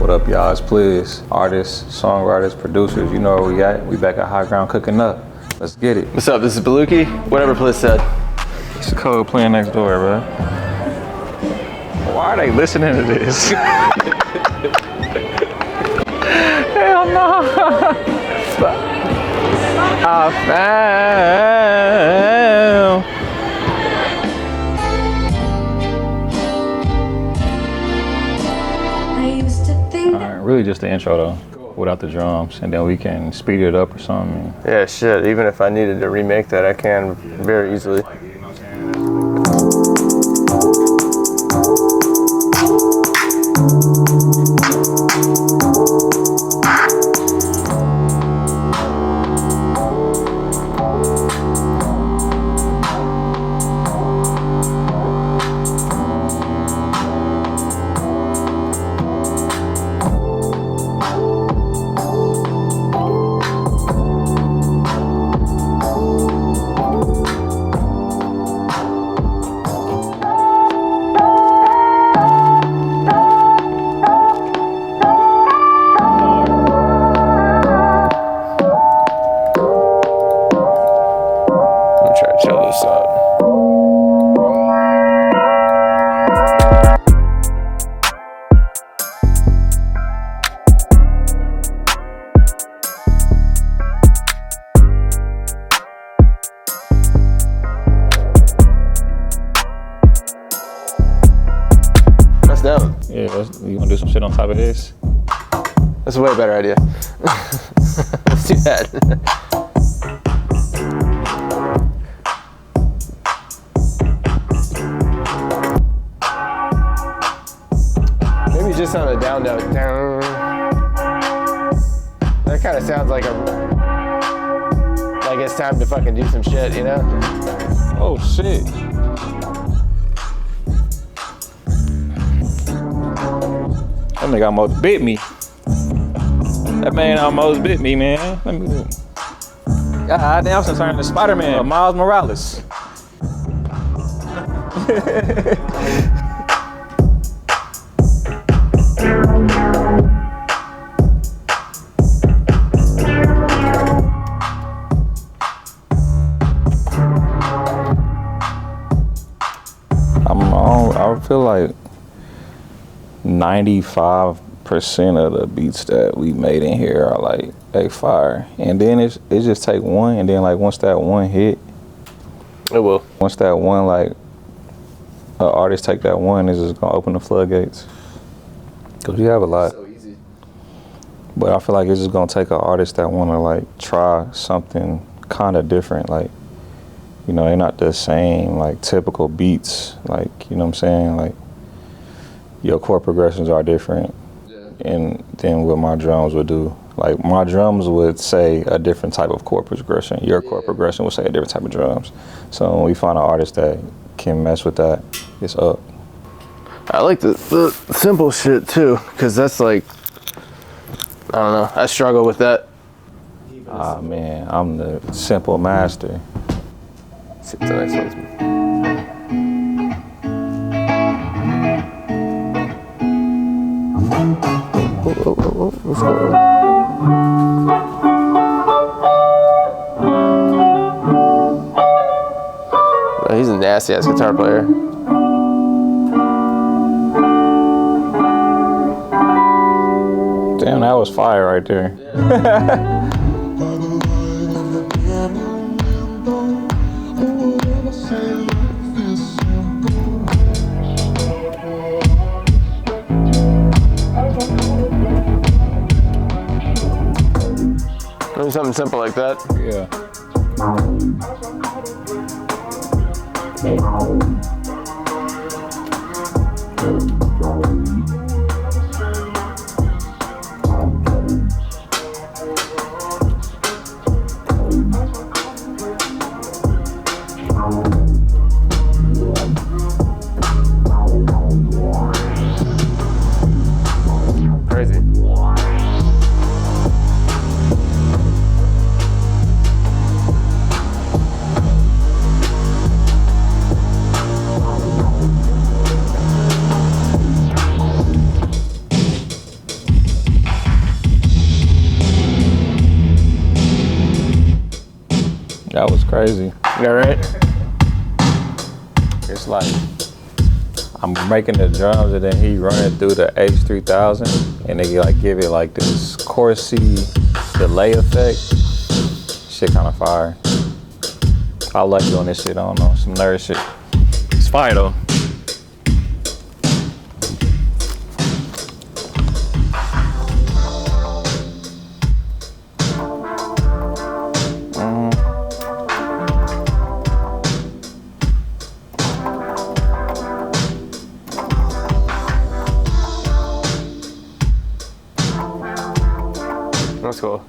What up, y'all? It's Pliz. Artists, songwriters, producers. You know where we at. We back at Highground cooking up. Let's get it. What's up? This is Bolooki. Whatever Pliz said. It's the code playing next door, bro. Why are they listening to this? Hell no. I found. Alright, really just the intro though, without the drums, and then we can speed it up or something. Yeah, shit. Even if I needed to remake that, I can very easily. Down. Yeah, you wanna do some shit on top of this? That's a way better idea. Let's do that. Maybe just on a down note. That kind of sounds like it's time to fucking do some shit, you know? Oh shit. That nigga almost bit me. That man almost bit me, man. Let me. God damn, I'm turning to Spider-Man, Miles Morales. I feel like 95% of the beats that we made in here are like they fire, and then it just take one, and then like once that one hit, it will. Once that one, like an artist take that one, it's just gonna open the floodgates. Cause we have a lot. So easy. But I feel like it's just gonna take an artist that wanna like try something kind of different, like, you know, they're not the same like typical beats, like, you know what I'm saying, like your chord progressions are different, yeah. And then what my drums would do, like my drums would say a different type of chord progression. Your chord progression would say a different type of drums. So when we find an artist that can mess with that, it's up. I like the simple shit too, because that's like, I don't know, I struggle with that. Ah man, I'm the simple master. Let's see what the next one's. What's going on? Oh, he's a nasty ass guitar player. Damn, that was fire right there. Something simple like that. Yeah. Crazy. crazy. Yeah, right? It's like I'm making the drums and then he running through the H3000 and they like give it like this chorusy delay effect. Shit kind of fire. I like doing this shit. I don't know, some nerd shit. It's fire though. That's cool.